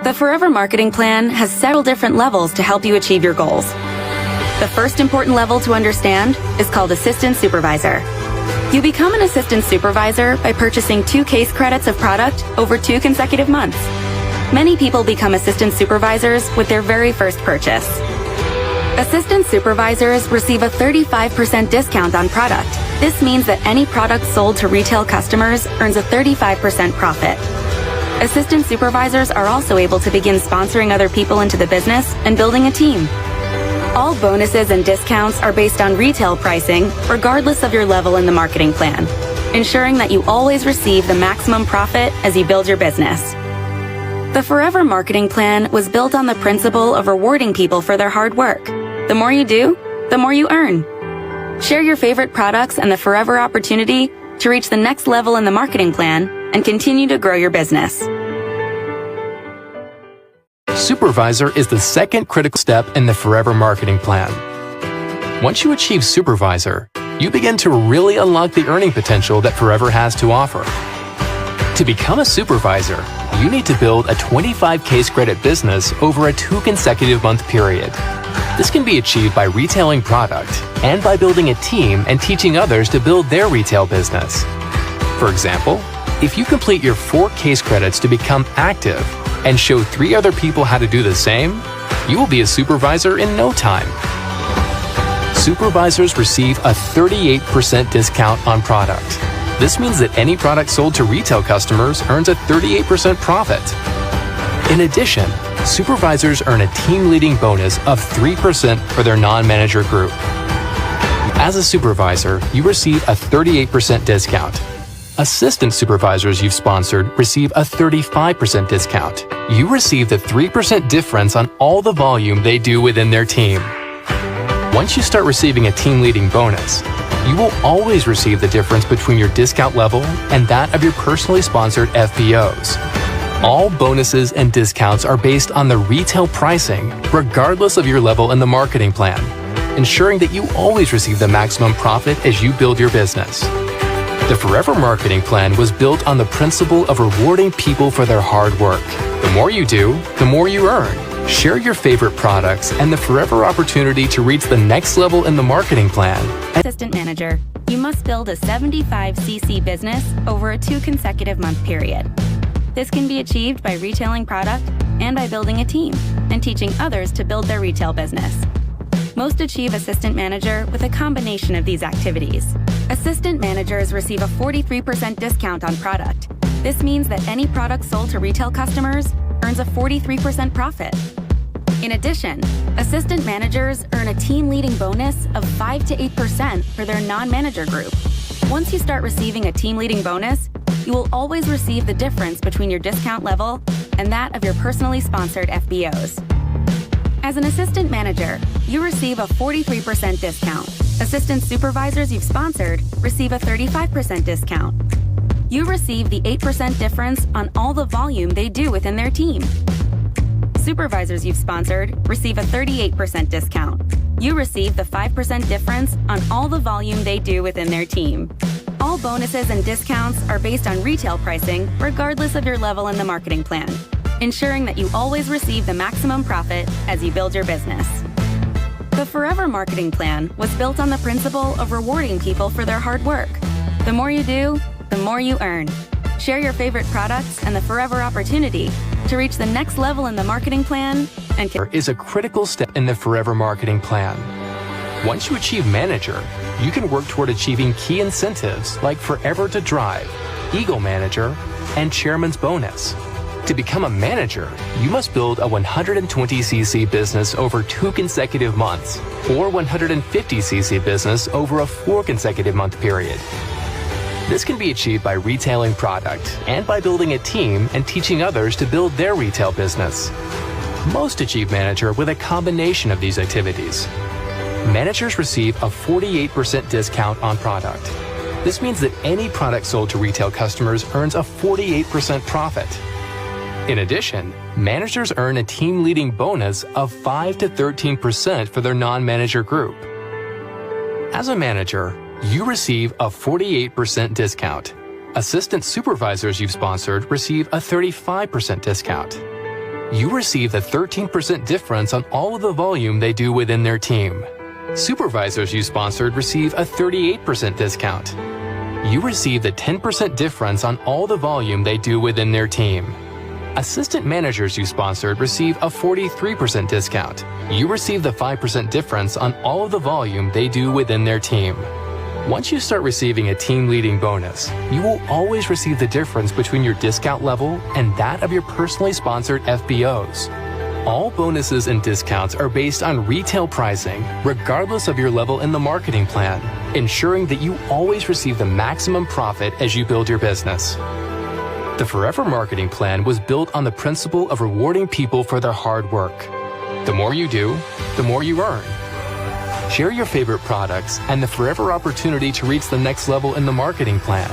The Forever Marketing Plan has several different levels to help you achieve your goals. The first important level to understand is called Assistant Supervisor. You become an Assistant Supervisor by purchasing 2 case credits of product over 2 consecutive months. Many people become Assistant Supervisors with their very first purchase. Assistant Supervisors receive a 35% discount on product. This means that any product sold to retail customers earns a 35% profit. Assistant Supervisors are also able to begin sponsoring other people into the business and building a team. All bonuses and discounts are based on retail pricing, regardless of your level in the marketing plan, ensuring that you always receive the maximum profit as you build your business. The Forever Marketing Plan was built on the principle of rewarding people for their hard work. The more you do, the more you earn. Share your favorite products and the forever opportunity to reach the next level in the marketing plan and continue to grow your business. Supervisor is the second critical step in the Forever Marketing Plan. Once you achieve Supervisor, you begin to really unlock the earning potential that Forever has to offer. To become a Supervisor, you need to build a 25 case credit business over a 2 consecutive month period. This can be achieved by retailing product and by building a team and teaching others to build their retail business. For example, if you complete your 4 case credits to become active and show 3 other people how to do the same, you will be a supervisor in no time. Supervisors receive a 38% discount on product. This means that any product sold to retail customers earns a 38% profit. In addition, supervisors earn a team leading bonus of 3% for their non-manager group. As a supervisor, you receive a 38% discount. Assistant supervisors you've sponsored receive a 35% discount. You receive the 3% difference on all the volume they do within their team. Once you start receiving a team leading bonus, you will always receive the difference between your discount level and that of your personally sponsored FBOs. All bonuses and discounts are based on the retail pricing, regardless of your level in the marketing plan, ensuring that you always receive the maximum profit as you build your business. The Forever Marketing Plan was built on the principle of rewarding people for their hard work. The more you do, the more you earn. Share your favorite products and the forever opportunity to reach the next level in the marketing plan. Assistant Manager, you must build a 75cc business over a 2 consecutive month period. This can be achieved by retailing product and by building a team and teaching others to build their retail business. Most achieve Assistant Manager with a combination of these activities. Assistant Managers receive a 43% discount on product. This means that any product sold to retail customers earns a 43% profit. In addition, Assistant Managers earn a team-leading bonus of 5 to 8% for their non-manager group. Once you start receiving a team-leading bonus, you will always receive the difference between your discount level and that of your personally sponsored FBOs. As an Assistant Manager, you receive a 43% discount. Assistant Supervisors you've sponsored receive a 35% discount. You receive the 8% difference on all the volume they do within their team. Supervisors you've sponsored receive a 38% discount. You receive the 5% difference on all the volume they do within their team. All bonuses and discounts are based on retail pricing, regardless of your level in the marketing plan, ensuring that you always receive the maximum profit as you build your business. The Forever Marketing Plan was built on the principle of rewarding people for their hard work. The more you do, the more you earn. Share your favorite products and the forever opportunity to reach the next level in the marketing plan and is a critical step in the Forever Marketing Plan. Once you achieve Manager, you can work toward achieving key incentives like Forever to Drive, Eagle Manager, and Chairman's Bonus. To become a manager, you must build a 120cc business over 2 consecutive months or 150cc business over a 4 consecutive month period. This can be achieved by retailing product and by building a team and teaching others to build their retail business. Most achieve Manager with a combination of these activities. Managers receive a 48% discount on product. This means that any product sold to retail customers earns a 48% profit. In addition, managers earn a team-leading bonus of 5 to 13% for their non-manager group. As a manager, you receive a 48% discount. Assistant supervisors you've sponsored receive a 35% discount. you receive the 13% difference on all of the volume they do within their team. Supervisors you sponsored receive a 38% discount. You receive the 10% difference on all the volume they do within their team. Assistant managers you sponsored receive a 43% discount. You receive the 5% difference on all of the volume they do within their team. Once you start receiving a team leading bonus, you will always receive the difference between your discount level and that of your personally sponsored FBOs. All bonuses and discounts are based on retail pricing, regardless of your level in the marketing plan, ensuring that you always receive the maximum profit as you build your business. The Forever Marketing Plan was built on the principle of rewarding people for their hard work. The more you do, the more you earn. Share your favorite products and the forever opportunity to reach the next level in the marketing plan.